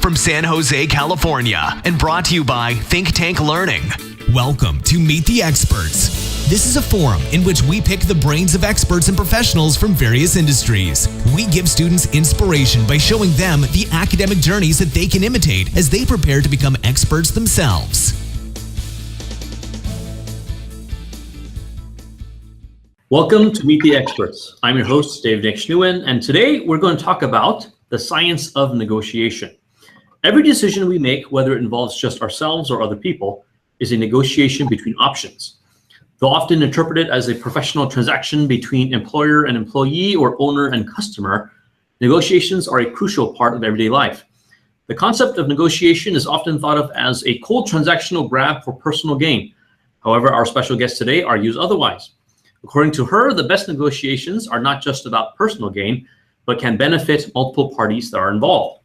from San Jose, California, and brought to you by Think Tank Learning. Welcome to Meet the Experts. This is a forum in which we pick the brains of experts and professionals from various industries. We give students inspiration by showing them the academic journeys that they can imitate as they prepare to become experts themselves. Welcome to Meet the Experts. I'm your host, Dave Nguyen, and today we're going to talk about the science of negotiation. Every decision we make, whether it involves just ourselves or other people, is a negotiation between options. Though often interpreted as a professional transaction between employer and employee or owner and customer, negotiations are a crucial part of everyday life. The concept of negotiation is often thought of as a cold transactional grab for personal gain. However, our special guest today argues otherwise. According to her, the best negotiations are not just about personal gain, but can benefit multiple parties that are involved.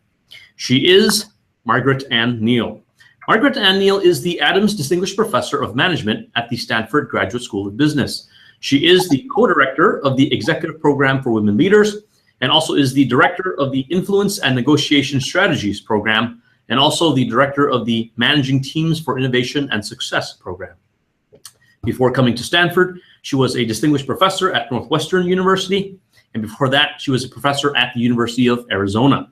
She is Margaret Neale. Margaret Neale is the Adams Distinguished Professor of Management at the Stanford Graduate School of Business. She is the co-director of the Executive Program for Women Leaders, and also is the director of the Influence and Negotiation Strategies Program, and also the director of the Managing Teams for Innovation and Success Program. Before coming to Stanford, she was a distinguished professor at Northwestern University, and before that, she was a professor at the University of Arizona.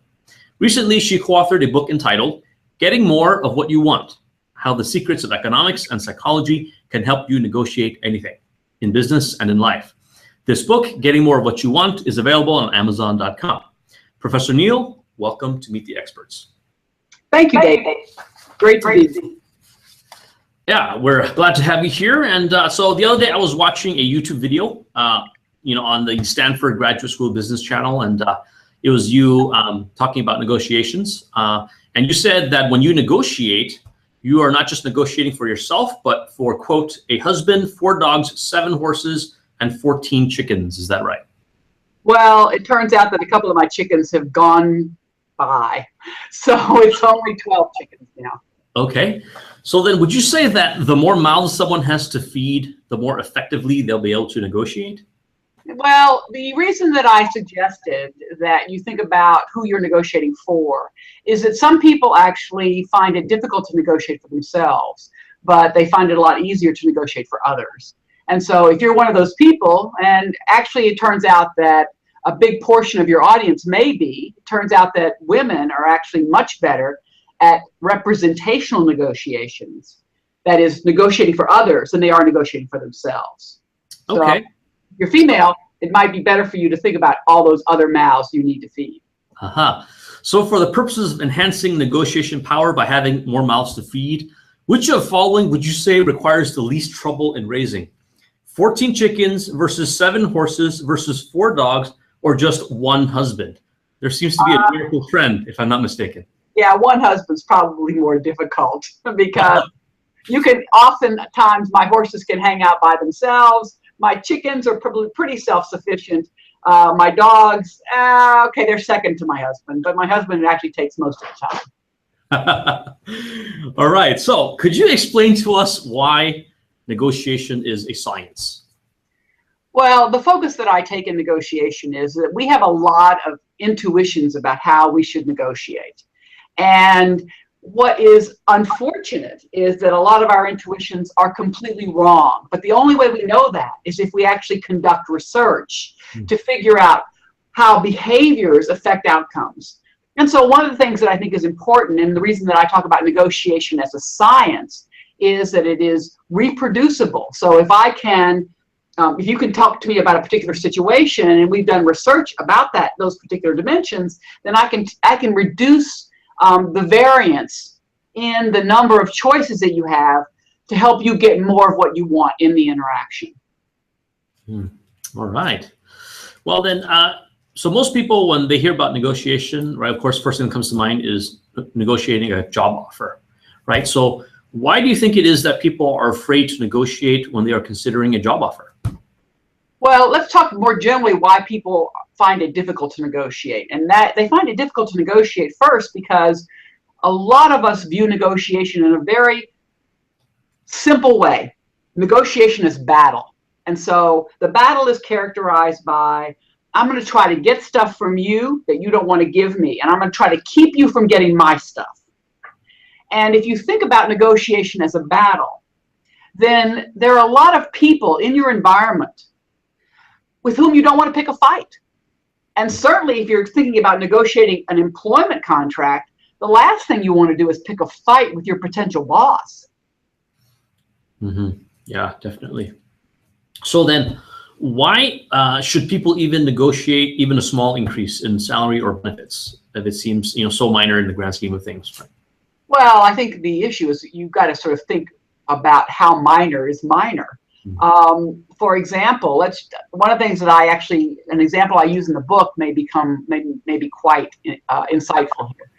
Recently, she co-authored a book entitled Getting More of What You Want: How the Secrets of Economics and Psychology Can Help You Negotiate Anything in Business and in Life. This book, Getting More of What You Want, is available on Amazon.com. Professor Neale, welcome to Meet the Experts. Thank you, Dave. Great to be here. Yeah, we're glad to have you here. And so the other day I was watching a YouTube video, on the Stanford Graduate School Business channel, and it was you talking about negotiations. And you said that when you negotiate, you are not just negotiating for yourself, but for, quote, a husband, 4 dogs, 7 horses, and 14 chickens. Is that right? Well, it turns out that a couple of my chickens have gone by. So it's only 12 chickens now. Okay. So then would you say that the more mouths someone has to feed, the more effectively they'll be able to negotiate? Well, the reason that I suggested that you think about who you're negotiating for is that some people actually find it difficult to negotiate for themselves, but they find it a lot easier to negotiate for others. And so if you're one of those people, and actually it turns out that a big portion of your audience may be, it turns out that women are actually much better at representational negotiations, that is negotiating for others, than they are negotiating for themselves. Okay. So, if you're female, it might be better for you to think about all those other mouths you need to feed. So for the purposes of enhancing negotiation power by having more mouths to feed, which of the following would you say requires the least trouble in raising? 14 chickens versus 7 horses versus 4 dogs, or just 1 husband? There seems to be a miracle trend, if I'm not mistaken. Yeah, 1 husband's probably more difficult because you can oftentimes, my horses can hang out by themselves. My chickens are probably pretty self-sufficient. My dogs, okay, they're second to my husband, but my husband actually takes most of the time. All right, so could you explain to us why negotiation is a science? Well, the focus that I take in negotiation is that we have a lot of intuitions about how we should negotiate. And what is unfortunate is that a lot of our intuitions are completely wrong. But the only way we know that is if we actually conduct research to figure out how behaviors affect outcomes. And so one of the things that I think is important, and the reason that I talk about negotiation as a science, is that it is reproducible. So if I can, if you can talk to me about a particular situation, and we've done research about those particular dimensions, then I can reduce the variance in the number of choices that you have to help you get more of what you want in the interaction. All right. Well then, so most people, when they hear about negotiation, right, of course, first thing that comes to mind is negotiating a job offer, right? So why do you think it is that people are afraid to negotiate when they are considering a job offer? Well, let's talk more generally why people find it difficult to negotiate. And that they find it difficult to negotiate first because a lot of us view negotiation in a very simple way. Negotiation is battle. And so the battle is characterized by I'm going to try to get stuff from you that you don't want to give me, and I'm going to try to keep you from getting my stuff. And if you think about negotiation as a battle, then there are a lot of people in your environment with whom you don't want to pick a fight. And certainly if you're thinking about negotiating an employment contract, the last thing you want to do is pick a fight with your potential boss. Mm-hmm. Yeah, definitely. So then, why should people even negotiate even a small increase in salary or benefits if it seems, so minor in the grand scheme of things? Well, I think the issue is you've got to sort of think about how minor is minor. Mm-hmm. For example, one of the things that an example I use in the book may be quite insightful here.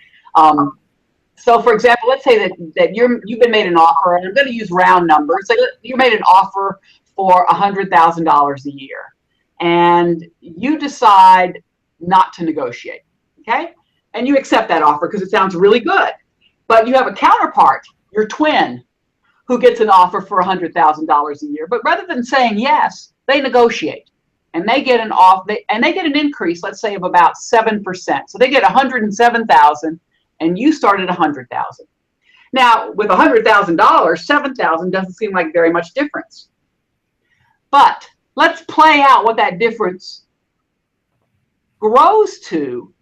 So, for example, let's say that you've been made an offer, and I'm going to use round numbers. Say you made an offer for $100,000 a year, and you decide not to negotiate, okay? And you accept that offer because it sounds really good. But you have a counterpart, your twin, who gets an offer for $100,000 a year. But rather than saying yes, they negotiate, and they get an increase, let's say, of about 7%. So they get $107,000, and you start at $100,000. Now, with $100,000, $7,000 doesn't seem like very much difference. But let's play out what that difference grows to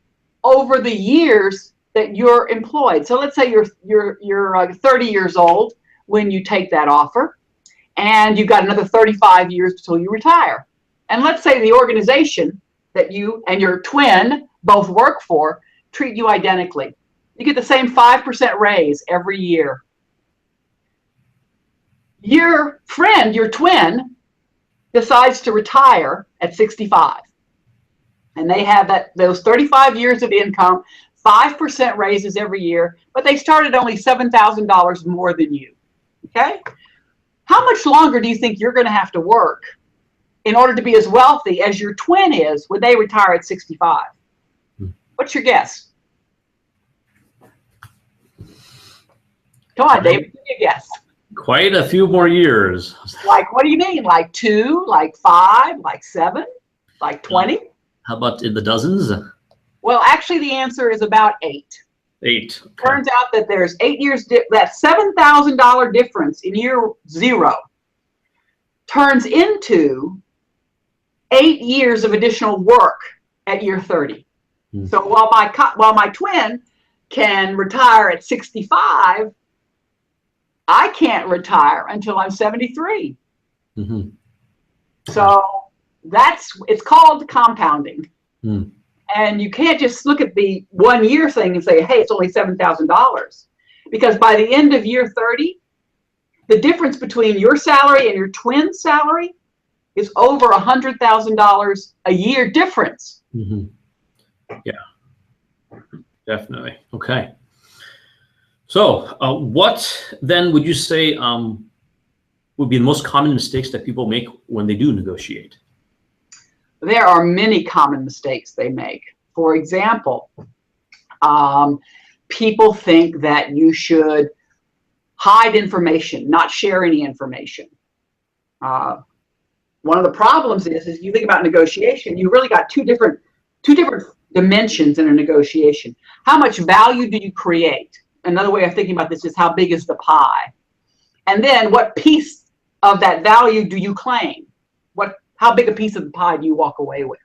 over the years that you're employed. So let's say you're 30 years old when you take that offer, and you've got another 35 years until you retire. And let's say the organization that you and your twin both work for treat you identically. You get the same 5% raise every year. Your friend, your twin, decides to retire at 65. And they have those 35 years of income, 5% raises every year, but they started only $7,000 more than you. Okay? How much longer do you think you're going to have to work in order to be as wealthy as your twin is when they retire at 65? What's your guess? Come on, David, give me a guess. Quite a few more years. Like, what do you mean? Like 2, like 5, like 7, like 20? How about in the dozens? Well, actually, the answer is about 8. 8. Okay. Turns out that there's 8 years, that $7,000 difference in year 0 turns into 8 years of additional work at year 30. Mm-hmm. So while my twin can retire at 65, I can't retire until I'm 73. Mm-hmm. So it's called compounding. Mm. And you can't just look at the 1 year thing and say, hey, it's only $7,000. Because by the end of year 30, the difference between your salary and your twin's salary is over $100,000 a year difference. Mm-hmm. Yeah, definitely. Okay. So what then would you say would be the most common mistakes that people make when they do negotiate? There are many common mistakes they make. For example, people think that you should hide information, not share any information. One of the problems is you think about negotiation, you really got two different dimensions in a negotiation. How much value do you create? Another way of thinking about this is how big is the pie? And then what piece of that value do you claim? How big a piece of the pie do you walk away with?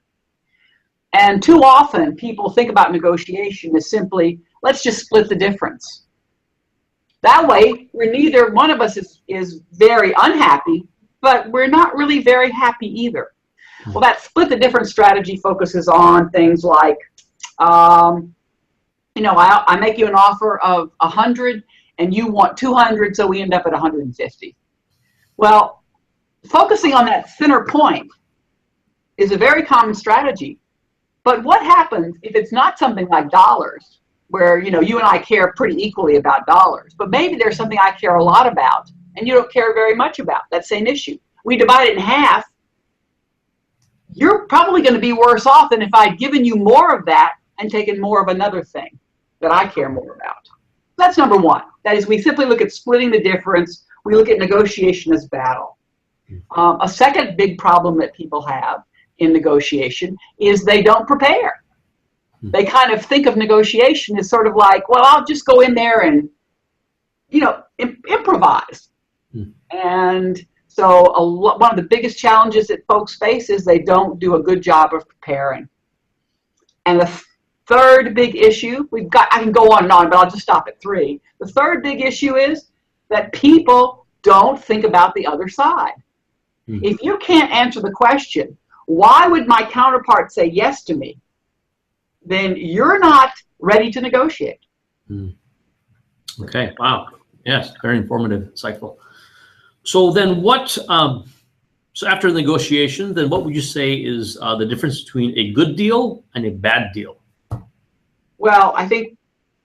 And too often people think about negotiation as simply, let's just split the difference. That way, neither one of us is very unhappy, but we're not really very happy either. Well, that split the difference strategy focuses on things like, I make you an offer of 100 and you want 200, so we end up at 150. Well, focusing on that center point is a very common strategy. But what happens if it's not something like dollars, where you and I care pretty equally about dollars, but maybe there's something I care a lot about and you don't care very much about, that same issue. We divide it in half. You're probably going to be worse off than if I'd given you more of that and taken more of another thing that I care more about. That's number one. That is, we simply look at splitting the difference. We look at negotiation as battle. A second big problem that people have in negotiation is they don't prepare. They kind of think of negotiation as sort of like, well, I'll just go in there and, improvise. And so one of the biggest challenges that folks face is they don't do a good job of preparing. And the third big issue, I can go on and on, but I'll just stop at 3. The third big issue is that people don't think about the other side. If you can't answer the question, why would my counterpart say yes to me? Then you're not ready to negotiate. Okay, wow. Yes, very informative, insightful. So then so after negotiation, then what would you say is the difference between a good deal and a bad deal? Well, I think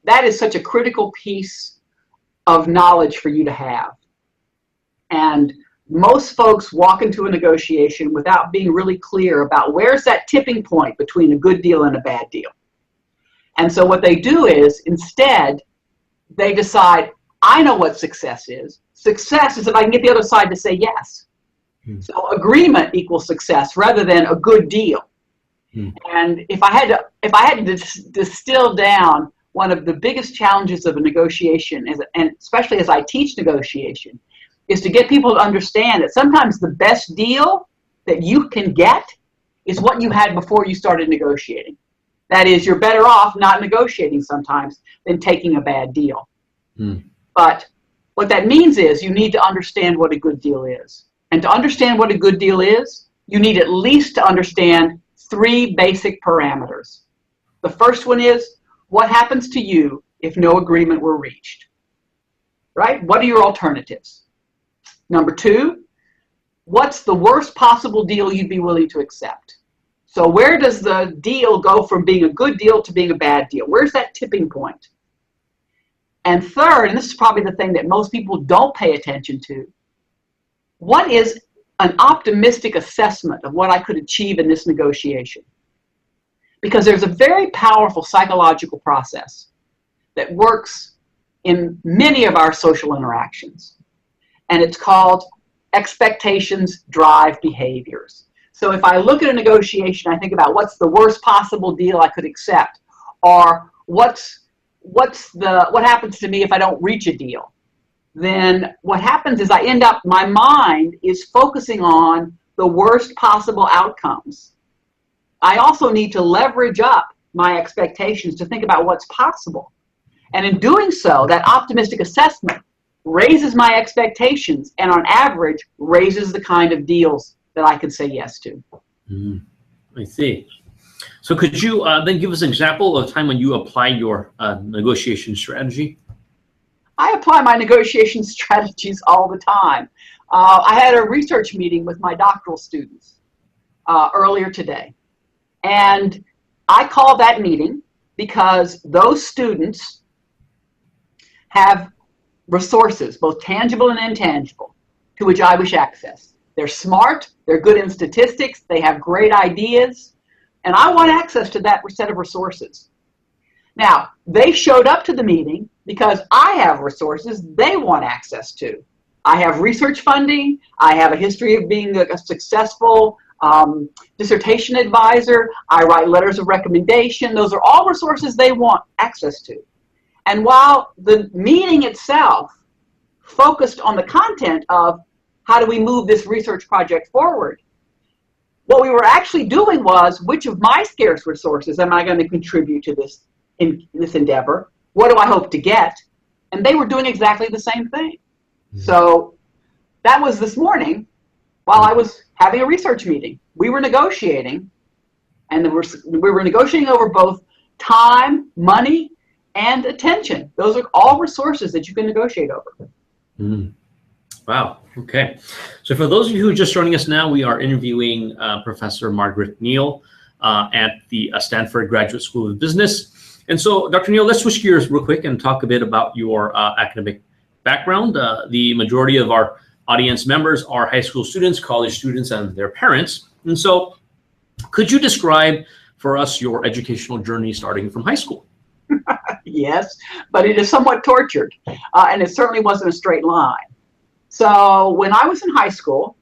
that is such a critical piece of knowledge for you to have. And most folks walk into a negotiation without being really clear about where's that tipping point between a good deal and a bad deal. And so what they do is, instead, they decide, I know what success is. Success is if I can get the other side to say yes. So agreement equals success rather than a good deal. And if I had to distill down one of the biggest challenges of a negotiation, and especially as I teach negotiation, is to get people to understand that sometimes the best deal that you can get is what you had before you started negotiating. That is, you're better off not negotiating sometimes than taking a bad deal. But what that means is you need to understand what a good deal is. And to understand what a good deal is, you need at least to understand 3 basic parameters. The first one is, what happens to you if no agreement were reached? Right? What are your alternatives? Number 2, what's the worst possible deal you'd be willing to accept? So where does the deal go from being a good deal to being a bad deal? Where's that tipping point? And third, and this is probably the thing that most people don't pay attention to, what is an optimistic assessment of what I could achieve in this negotiation? Because there's a very powerful psychological process that works in many of our social interactions. And it's called expectations drive behaviors. So if I look at a negotiation, I think about what's the worst possible deal I could accept, or what happens to me if I don't reach a deal? Then what happens is my mind is focusing on the worst possible outcomes. I also need to leverage up my expectations to think about what's possible. And in doing so, that optimistic assessment raises my expectations and on average raises the kind of deals that I can say yes to. I see. So could you then give us an example of a time when you applied your negotiation strategy? I apply my negotiation strategies all the time. I had a research meeting with my doctoral students earlier today. And I call that meeting because those students have resources, both tangible and intangible, to which I wish access. They're smart, they're good in statistics, they have great ideas, and I want access to that set of resources. Now, they showed up to the meeting because I have resources they want access to. I have research funding, I have a history of being a successful dissertation advisor, I write letters of recommendation. Those are all resources they want access to. And while the meeting itself focused on the content of how do we move this research project forward, what we were actually doing was, which of my scarce resources am I going to contribute to this endeavor? What do I hope to get? And they were doing exactly the same thing. So that was this morning while I was having a research meeting. We were negotiating, and we were negotiating over both time, money, and attention. Those are all resources that you can negotiate over. Wow. Okay. So for those of you who are just joining us now, we are interviewing Professor Margaret Neale at the Stanford Graduate School of Business. And so, Dr. Neale, let's switch gears real quick and talk a bit about your academic background. The majority of our audience members are high school students, college students, and their parents. And so could you describe for us your educational journey starting from high school? Yes, but it is somewhat tortured, and it certainly wasn't a straight line. So when I was in high school,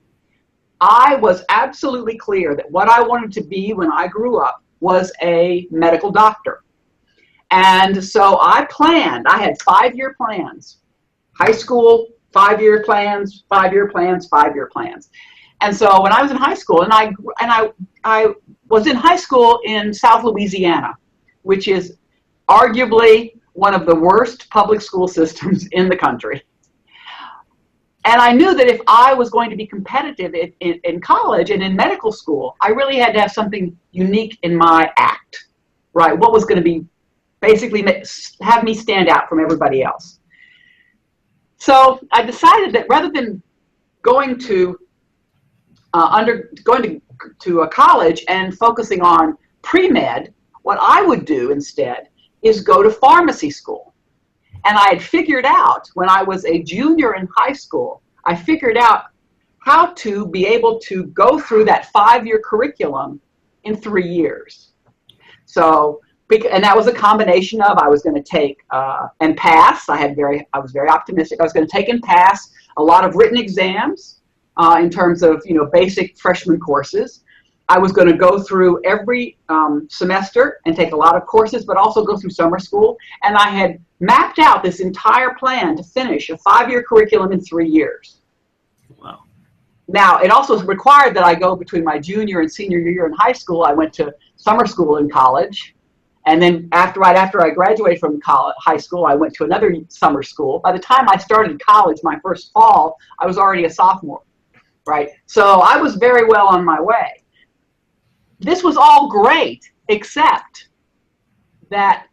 I was absolutely clear that what I wanted to be when I grew up was a medical doctor. And so I had 5-year plans, high school, 5-year plans, 5-year plans, 5-year plans. And so when I was in high school, and I was in high school in South Louisiana, which is arguably one of the worst public school systems in the country. And I knew that if I was going to be competitive in college and in medical school, I really had to have something unique in my act, right? What was going to be basically have me stand out from everybody else. So I decided that rather than going to a college and focusing on pre-med, what I would do instead is go to pharmacy school. And I had figured out when I was a junior in high school, I figured out how to be able to go through that 5-year curriculum in 3 years. So, and that was a combination of I was going to take and pass. I was very optimistic. I was going to take and pass a lot of written exams in terms of basic freshman courses. I was going to go through every semester and take a lot of courses, but also go through summer school. And I had mapped out this entire plan to finish a 5-year curriculum in 3 years. Wow. Now, it also required that I go between my junior and senior year in high school. I went to summer school in college. And then right after I graduated from high school, I went to another summer school. By the time I started college, my first fall, I was already a sophomore, right? So I was very well on my way. This was all great, except that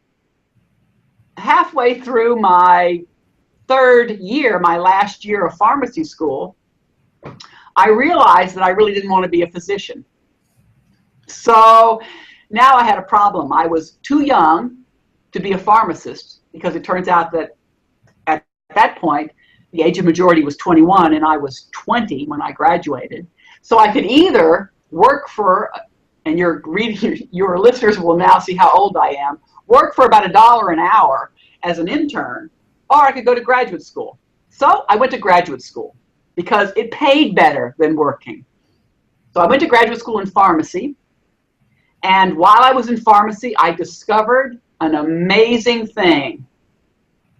halfway through my 3rd year, my last year of pharmacy school, I realized that I really didn't want to be a physician. So now I had a problem. I was too young to be a pharmacist because it turns out that at that point, the age of majority was 21 and I was 20 when I graduated. So I could either work for, and your listeners will now see how old I am, work for about $1 an hour as an intern, or I could go to graduate school. So I went to graduate school because it paid better than working. So I went to graduate school in pharmacy. And while I was in pharmacy, I discovered an amazing thing,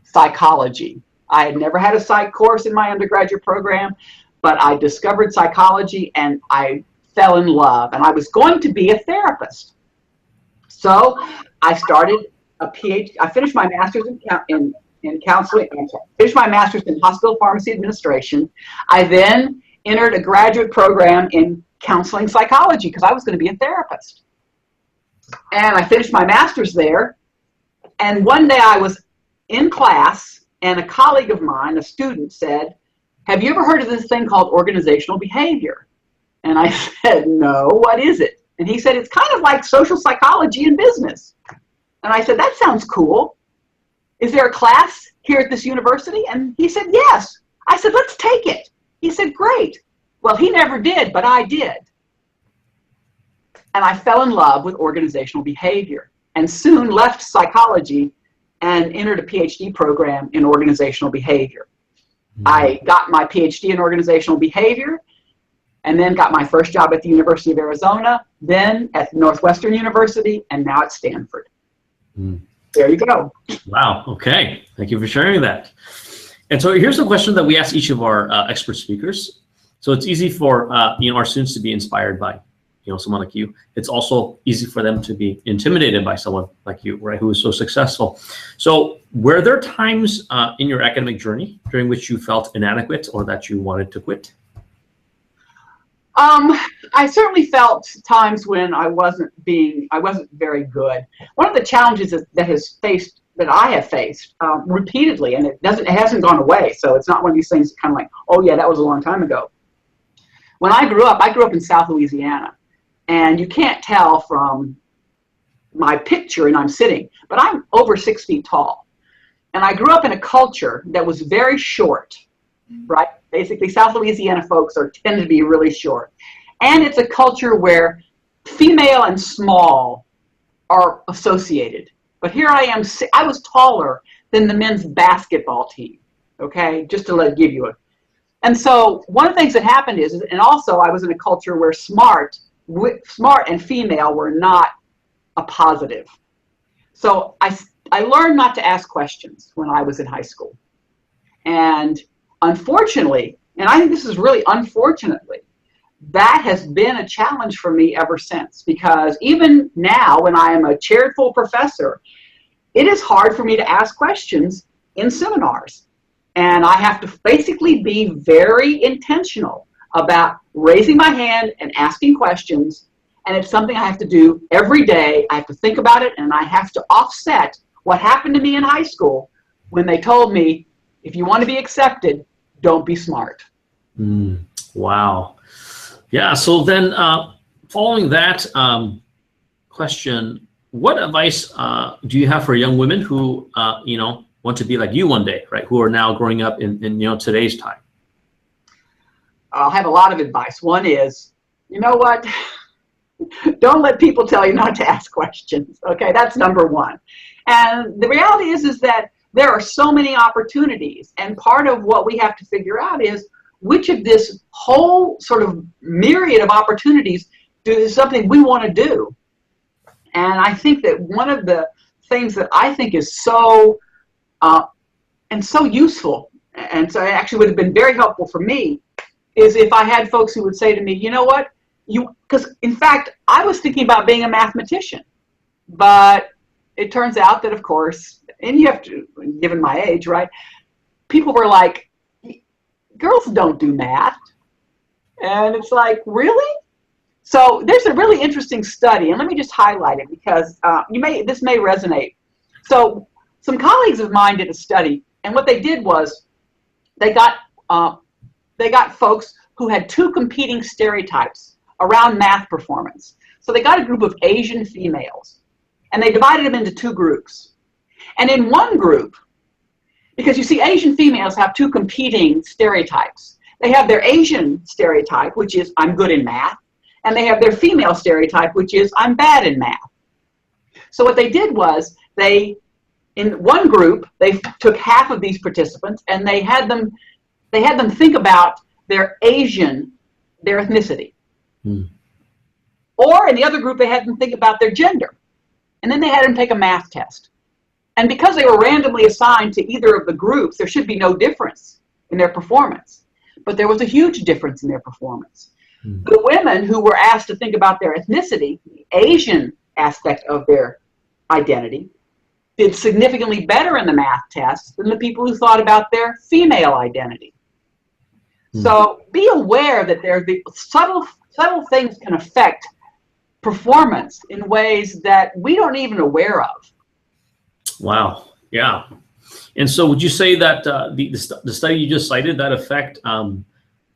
psychology. I had never had a psych course in my undergraduate program, but I discovered psychology and I fell in love. And I was going to be a therapist. So I started a PhD. I finished my master's in counseling, finished my master's in hospital pharmacy administration. I then entered a graduate program in counseling psychology because I was going to be a therapist. And I finished my master's there. And one day I was in class and a colleague of mine, a student, said, "Have you ever heard of this thing called organizational behavior?" And I said, "No, what is it?" And he said, "It's kind of like social psychology in business." And I said, "That sounds cool. Is there a class here at this university?" And he said, "Yes." I said, "Let's take it." He said, "Great." Well, he never did, but I did. And I fell in love with organizational behavior and soon left psychology and entered a PhD program in organizational behavior. I got my PhD in organizational behavior and then got my first job at the University of Arizona, then at Northwestern University, and now at Stanford. There you go. Wow. Okay. Thank you for sharing that. And so here's a question that we ask each of our expert speakers. So it's easy for our students to be inspired by someone like you. It's also easy for them to be intimidated by someone like you, right, who is so successful. So were there times in your academic journey during which you felt inadequate or that you wanted to quit? I certainly felt times when I wasn't very good. One of the challenges that I have faced repeatedly, and it hasn't gone away. So it's not one of these things kind of like, oh yeah, that was a long time ago. When I grew up in South Louisiana. And you can't tell from my picture, and I'm sitting, but I'm over 6 feet tall. And I grew up in a culture that was very short, right? Basically, South Louisiana folks tend to be really short. And it's a culture where female and small are associated. But here I am, I was taller than the men's basketball team, okay? Just to give you And so one of the things that happened is, and also I was in a culture where smart and female were not a positive. So I learned not to ask questions when I was in high school. And unfortunately, and I think this is really unfortunately, that has been a challenge for me ever since, because even now when I am a chaired full professor, it is hard for me to ask questions in seminars. And I have to basically be very intentional about raising my hand and asking questions. And it's something I have to do every day. I have to think about it, and I have to offset what happened to me in high school when they told me, if you want to be accepted, don't be smart. Wow. Yeah. So then following that question, what advice do you have for young women who, want to be like you one day, right? Who are now growing up in today's time? I'll have a lot of advice. One is, you know what? Don't let people tell you not to ask questions. Okay, that's number one. And the reality is that there are so many opportunities, and part of what we have to figure out is which of this whole sort of myriad of opportunities is something we want to do. And I think that one of the things that I think is so and so useful, and so it actually would have been very helpful for me, is if I had folks who would say to me, you know what, because in fact, I was thinking about being a mathematician, but it turns out that, of course, and you have to, given my age, right, people were like, girls don't do math. And it's like, really? So there's a really interesting study, and let me just highlight it because this may resonate. So some colleagues of mine did a study, and what they did was they got folks who had two competing stereotypes around math performance. So they got a group of Asian females, and they divided them into two groups. And in one group, because you see, Asian females have two competing stereotypes. They have their Asian stereotype, which is I'm good in math, and they have their female stereotype, which is I'm bad in math. So what they did was in one group, they took half of these participants and they had them think about their ethnicity. Or in the other group, they had them think about their gender. And then they had them take a math test. And because they were randomly assigned to either of the groups, there should be no difference in their performance. But there was a huge difference in their performance. The women who were asked to think about their ethnicity, the Asian aspect of their identity, did significantly better in the math test than the people who thought about their female identity. So be aware that the subtle things can affect performance in ways that we don't even aware of. Wow. Yeah. And so would you say that the study you just cited, that effect, do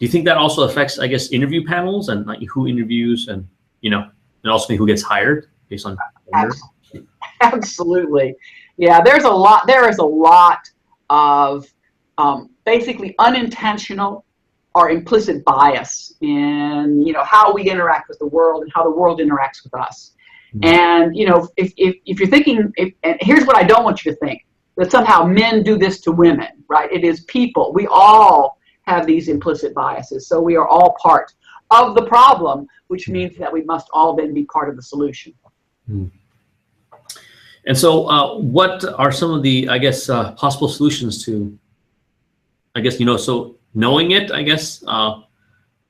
you think that also affects, I guess, interview panels and like who interviews and also who gets hired based on gender? Absolutely. Yeah, there is a lot of basically unintentional or implicit bias in how we interact with the world and how the world interacts with us. And if you're thinking, and here's what I don't want you to think, that somehow men do this to women, right? It is people. We all have these implicit biases, so we are all part of the problem, which means that we must all then be part of the solution. And so what are some of the, I guess, possible solutions to, I guess, so knowing it, I guess,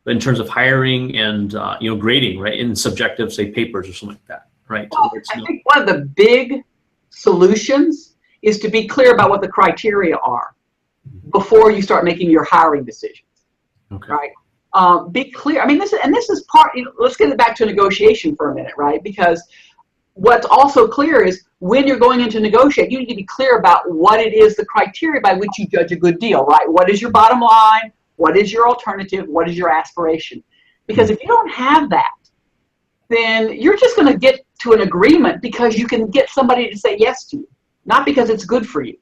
in terms of hiring and, grading, right, in subjective, say, papers or something like that, right? Well, I think one of the big solutions is to be clear about what the criteria are before you start making your hiring decisions, right? Be clear. I mean, this is part, let's get it back to negotiation for a minute, right? Because what's also clear is when you're going into negotiate, you need to be clear about what it is, the criteria by which you judge a good deal, right? What is your bottom line? What is your alternative? What is your aspiration? Because if you don't have that, then you're just going to get to an agreement because you can get somebody to say yes to you, not because it's good for you.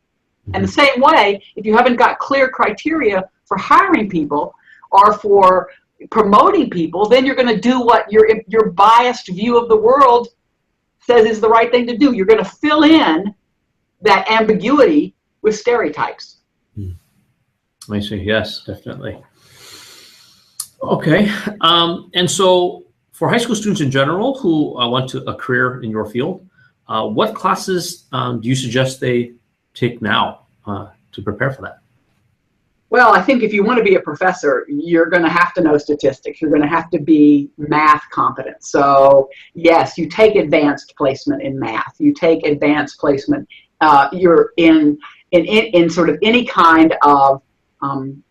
And the same way, if you haven't got clear criteria for hiring people or for promoting people, then you're going to do what your biased view of the world says is the right thing to do. You're going to fill in that ambiguity with stereotypes. I see. Yes, definitely. Okay. And so for high school students in general who want a career in your field, what classes do you suggest they take now to prepare for that? Well, I think if you want to be a professor, you're going to have to know statistics. You're going to have to be math competent. So yes, you take advanced placement in math. You take advanced placement. You're in sort of any kind of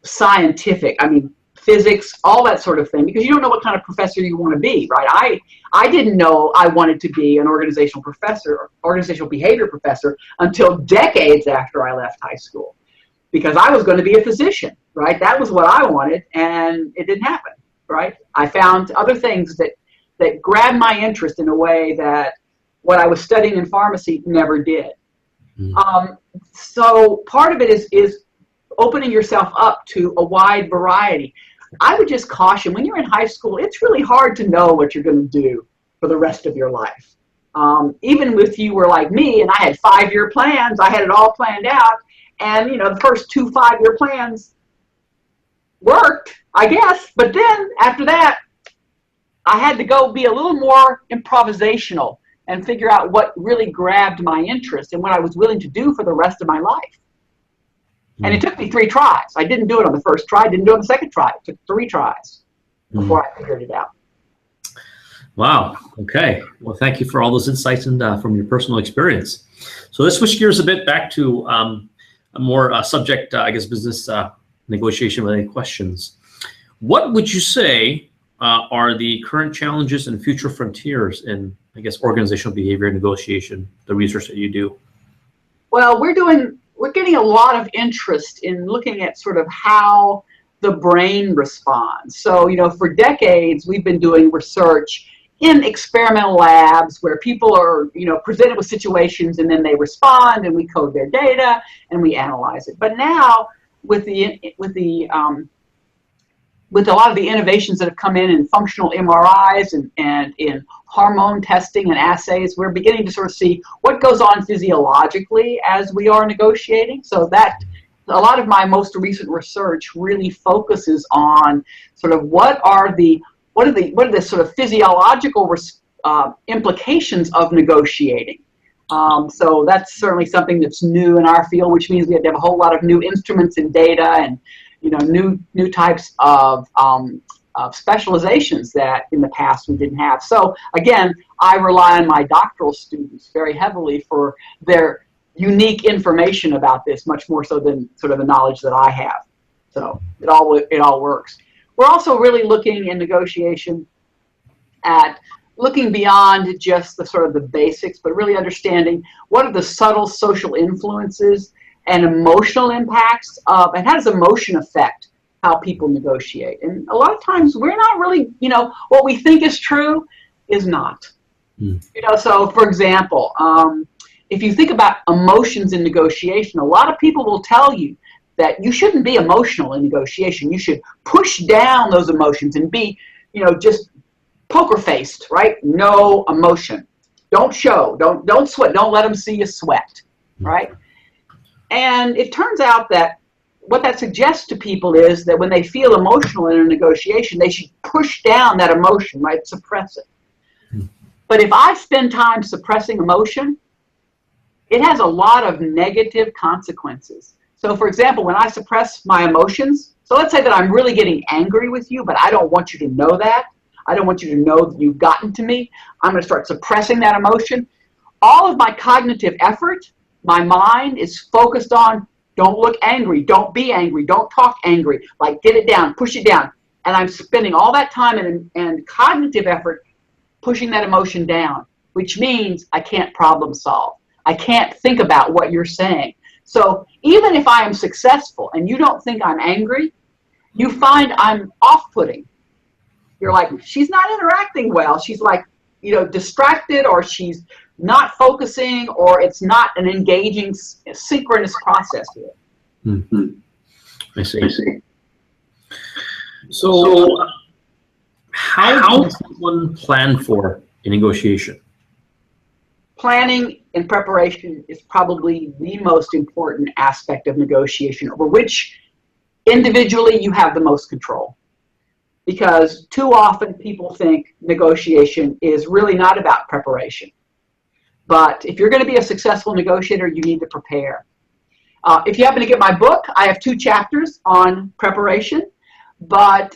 scientific, I mean, physics, all that sort of thing, because you don't know what kind of professor you want to be, right? I didn't know I wanted to be an organizational professor, organizational behavior professor, until decades after I left high school, because I was going to be a physician, right? That was what I wanted, and it didn't happen, right? I found other things that grabbed my interest in a way that what I was studying in pharmacy never did. So part of it is opening yourself up to a wide variety. I would just caution, when you're in high school, it's really hard to know what you're going to do for the rest of your life. Even if you were like me and I had 5-year plans, I had it all planned out. And, you know, the first 2 5-year plans worked, I guess. But then after that, I had to go be a little more improvisational and figure out what really grabbed my interest and what I was willing to do for the rest of my life. And it took me 3 tries. I didn't do it on the first try, didn't do it on the second try. It took 3 tries before I figured it out. Wow. Okay. Well, thank you for all those insights and from your personal experience. So let's switch gears a bit back to a more subject, I guess, business negotiation related questions. What would you say are the current challenges and future frontiers in, I guess, organizational behavior negotiation, the research that you do? Well, we're getting a lot of interest in looking at sort of how the brain responds. So, you know, for decades, we've been doing research in experimental labs where people are, you know, presented with situations and then they respond and we code their data and we analyze it. But now with a lot of the innovations that have come in functional MRIs and in hormone testing and assays, we're beginning to sort of see what goes on physiologically as we are negotiating. So that a lot of my most recent research really focuses on sort of what are the sort of physiological implications of negotiating. So that's certainly something that's new in our field, which means we have to have a whole lot of new instruments and data and, you know, new types of specializations that in the past we didn't have. So again, I rely on my doctoral students very heavily for their unique information about this, much more so than sort of the knowledge that I have. So it all works. We're also really looking in negotiation at looking beyond just the sort of the basics, but really understanding what are the subtle social influences and emotional impacts of, and how does emotion affect how people negotiate. And a lot of times we're not really, you know, what we think is true is not. You know, so for example, if you think about emotions in negotiation, a lot of people will tell you that you shouldn't be emotional in negotiation. You should push down those emotions and be, you know, just poker faced, right? No emotion. Don't show, don't sweat, don't let them see you sweat, right? And it turns out that what that suggests to people is that when they feel emotional in a negotiation, they should push down that emotion, right? Suppress it. But if I spend time suppressing emotion, it has a lot of negative consequences. So for example, when I suppress my emotions, so let's say that I'm really getting angry with you, but I don't want you to know that. I don't want you to know that you've gotten to me. I'm going to start suppressing that emotion. All of my cognitive effort, my mind is focused on don't look angry, don't be angry, don't talk angry, like get it down, push it down. And I'm spending all that time and cognitive effort pushing that emotion down, which means I can't problem solve. I can't think about what you're saying. So even if I am successful and you don't think I'm angry, you find I'm off-putting. You're like, she's not interacting well. She's like, you know, distracted, or she's not focusing, or it's not an engaging synchronous process here. I see. So how does one plan for a negotiation? Planning and preparation is probably the most important aspect of negotiation, over which individually you have the most control. because too often people think negotiation is really not about preparation. But if you're going to be a successful negotiator, you need to prepare. If you happen to get my book, I have 2 chapters on preparation. But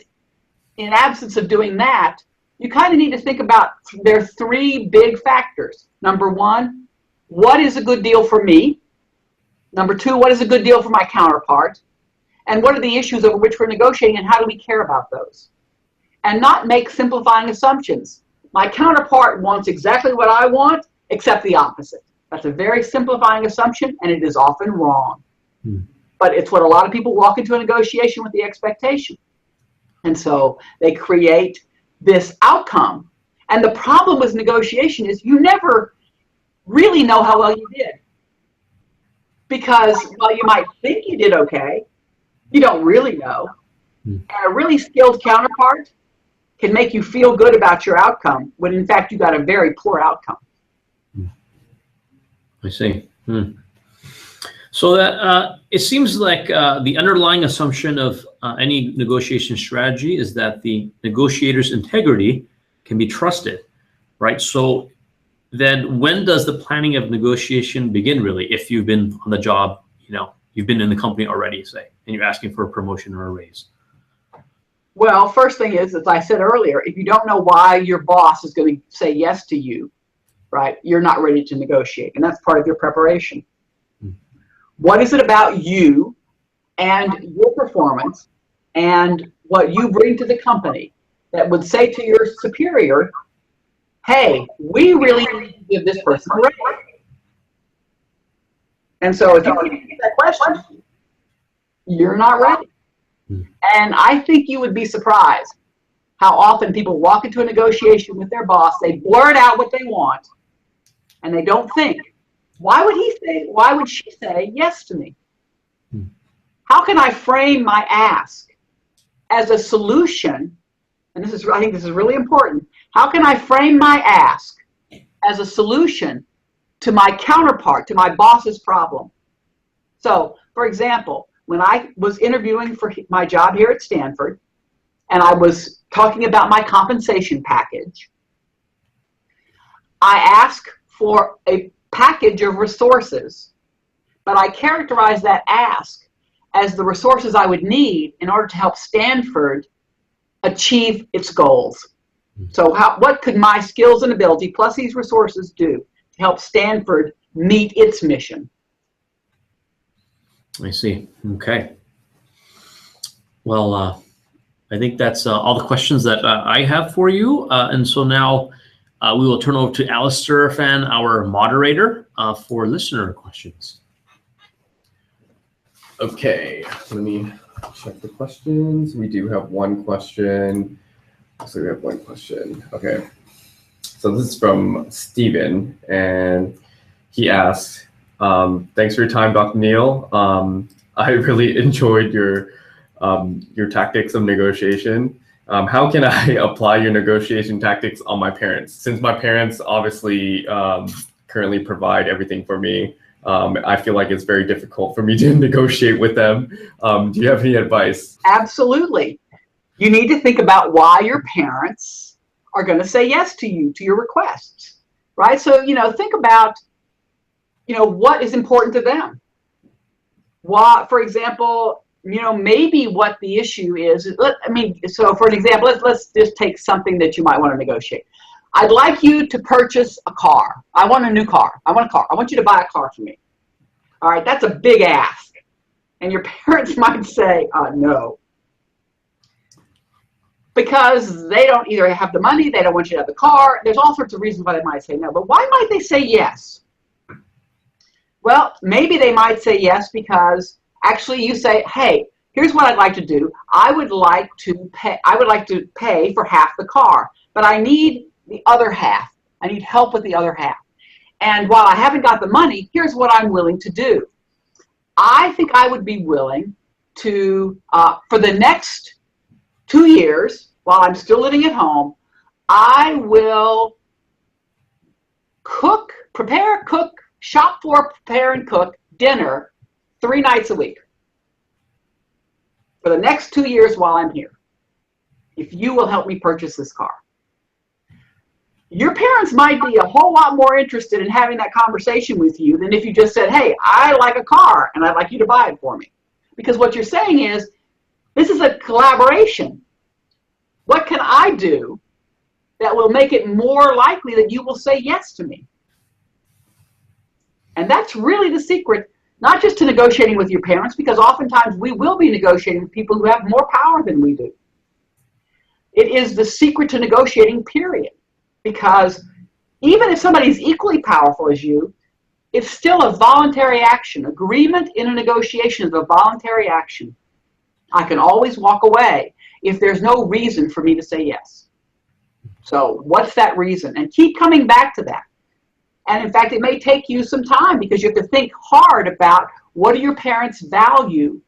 in absence of doing that, you kind of need to think about, there are 3 big factors. Number 1, what is a good deal for me? Number 2, what is a good deal for my counterpart? And what are the issues over which we're negotiating, and how do we care about those? And not make simplifying assumptions. My counterpart wants exactly what I want, except the opposite. That's a very simplifying assumption, and it is often wrong. But it's what a lot of people walk into a negotiation with the expectation. And so they create this outcome. And the problem with negotiation is you never really know how well you did. Because while you might think you did okay, you don't really know. And a really skilled counterpart can make you feel good about your outcome when in fact you got a very poor outcome. I see. So that it seems like the underlying assumption of any negotiation strategy is that the negotiator's integrity can be trusted, right? So then when does the planning of negotiation begin, really, if you've been on the job, you've been in the company already, say, and you're asking for a promotion or a raise? Well, first thing is, as I said earlier, if you don't know why your boss is going to say yes to you, right, you're not ready to negotiate, and that's part of your preparation. What is it about you and your performance and what you bring to the company that would say to your superior, hey, we really need to give this person a raise? And so if you can't answer that question, you're not ready. And I think you would be surprised how often people walk into a negotiation with their boss, they blurt out what they want, and they don't think, why would she say yes to me? How can I frame my ask as a solution? And I think this is really important. How can I frame my ask as a solution to my counterpart, to my boss's problem? So, for example, when I was interviewing for my job here at Stanford, and I was talking about my compensation package, I asked for a package of resources, but I characterized that ask as the resources I would need in order to help Stanford achieve its goals. So what could my skills and ability plus these resources do to help Stanford meet its mission? I see. Okay. Well, I think that's all the questions that I have for you. And so now we will turn over to Alistair Fan, our moderator, for listener questions. Okay, let me check the questions. We do have one question. So we have one question. Okay. So this is from Steven, and he asks, thanks for your time, Dr. Neale. I really enjoyed your tactics of negotiation. How can I apply your negotiation tactics on my parents? Since my parents obviously currently provide everything for me, I feel like it's very difficult for me to negotiate with them. Do you have any advice? Absolutely. You need to think about why your parents are going to say yes to you, to your requests, right? So, think about, what is important to them. Why, for example, maybe what the issue is, so for an example, let's just take something that you might want to negotiate. I'd like you to purchase a car. I want a new car. I want a car. I want you to buy a car for me. All right, that's a big ask. And your parents might say, no. Because they don't either have the money, they don't want you to have the car. There's all sorts of reasons why they might say no. But why might they say yes? Well, maybe they might say yes because actually you say, hey, here's what I'd like to do. I would like to pay for half the car, but I need the other half. I need help with the other half. And while I haven't got the money, here's what I'm willing to do. I think I would be willing to, for the next 2 years, while I'm still living at home, I will shop for, prepare, and cook dinner 3 nights a week for the next 2 years while I'm here. if you will help me purchase this car. Your parents might be a whole lot more interested in having that conversation with you than if you just said, hey, I like a car and I'd like you to buy it for me. Because what you're saying is, this is a collaboration. What can I do that will make it more likely that you will say yes to me? And that's really the secret, not just to negotiating with your parents, because oftentimes we will be negotiating with people who have more power than we do. It is the secret to negotiating, period. Because even if somebody's equally powerful as you, it's still a voluntary action. Agreement in a negotiation is a voluntary action. I can always walk away if there's no reason for me to say yes. So what's that reason? And keep coming back to that. And in fact, it may take you some time because you have to think hard about what do your parents value,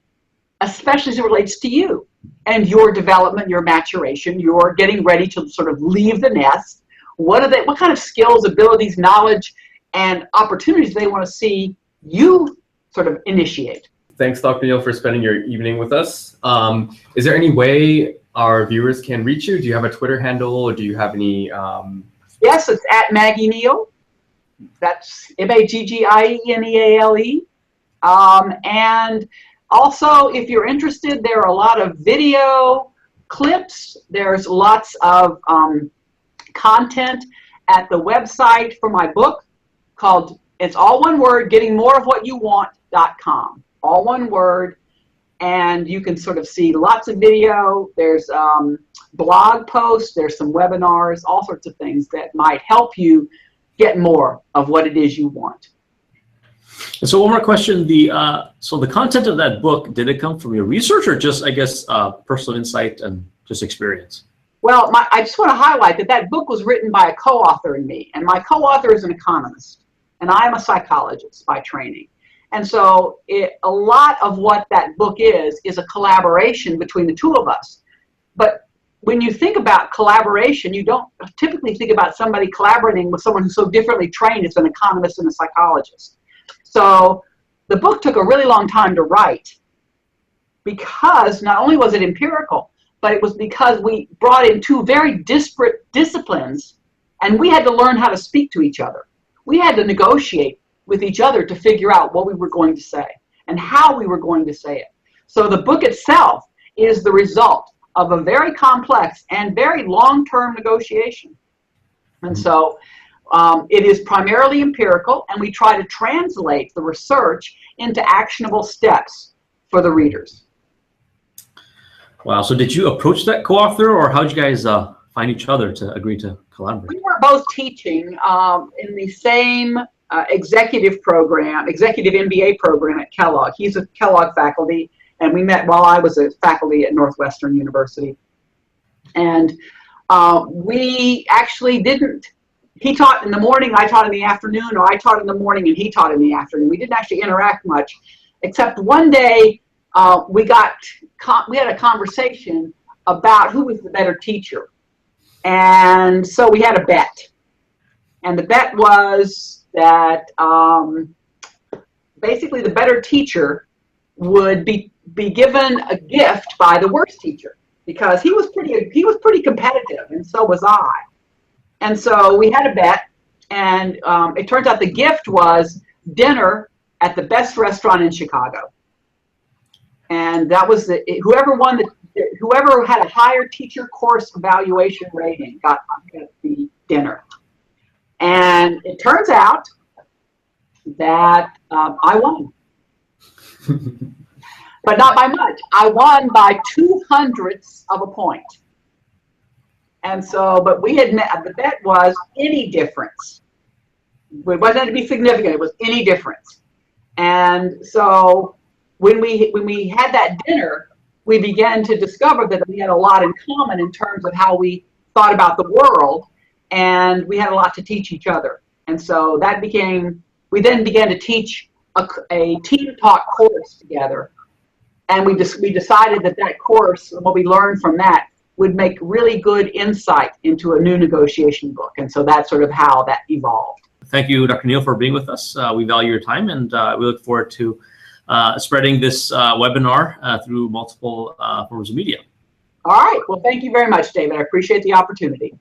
especially as it relates to you and your development, your maturation, your getting ready to sort of leave the nest. What kind of skills, abilities, knowledge, and opportunities they want to see you sort of initiate? Thanks, Dr. Neale, for spending your evening with us. Is there any way our viewers can reach you? Do you have a Twitter handle, or do you have any? Yes, it's at Maggie Neale. That's MAGGIENEALE. And also, if you're interested, there are a lot of video clips. There's lots of content at the website for my book called, it's all one word, gettingmoreofwhatyouwant.com. All one word. And you can sort of see lots of video. There's blog posts, there's some webinars, all sorts of things that might help you get more of what it is you want. And so one more question, so the content of that book, did it come from your research or just, I guess, personal insight and just experience? Well, I just want to highlight that book was written by a co-author and me, and my co-author is an economist, and I'm a psychologist by training. And so a lot of what that book is a collaboration between the two of us. But when you think about collaboration, you don't typically think about somebody collaborating with someone who's so differently trained as an economist and a psychologist. So the book took a really long time to write because not only was it empirical, but it was because we brought in two very disparate disciplines and we had to learn how to speak to each other. We had to negotiate with each other to figure out what we were going to say and how we were going to say it. So the book itself is the result of a very complex and very long-term negotiation. And so it is primarily empirical, and we try to translate the research into actionable steps for the readers. Wow. So did you approach that co-author, or how did you guys find each other to agree to collaborate? We were both teaching in the same executive MBA program at Kellogg. He's a Kellogg faculty, and we met while I was a faculty at Northwestern University. And we actually didn't, he taught in the morning, I taught in the afternoon, or I taught in the morning and he taught in the afternoon. We didn't actually interact much, except one day we had a conversation about who was the better teacher. And so we had a bet. And the bet was that basically the better teacher would be given a gift by the worst teacher, because he was pretty competitive, and so was I. And so we had a bet, and it turns out the gift was dinner at the best restaurant in Chicago. And that was whoever had a higher teacher course evaluation rating got the dinner. And it turns out that I won. But not by much. I won by 0.02 of a point. And so, but we had met, the bet was any difference. It wasn't to be significant, it was any difference. And so when we had that dinner, we began to discover that we had a lot in common in terms of how we thought about the world, and we had a lot to teach each other. And so that we then began to teach a team talk course together. And we decided that course, and what we learned from that, would make really good insight into a new negotiation book. And so that's sort of how that evolved. Thank you, Dr. Neale, for being with us. We value your time, and we look forward to spreading this webinar through multiple forms of media. All right. Well, thank you very much, David. I appreciate the opportunity.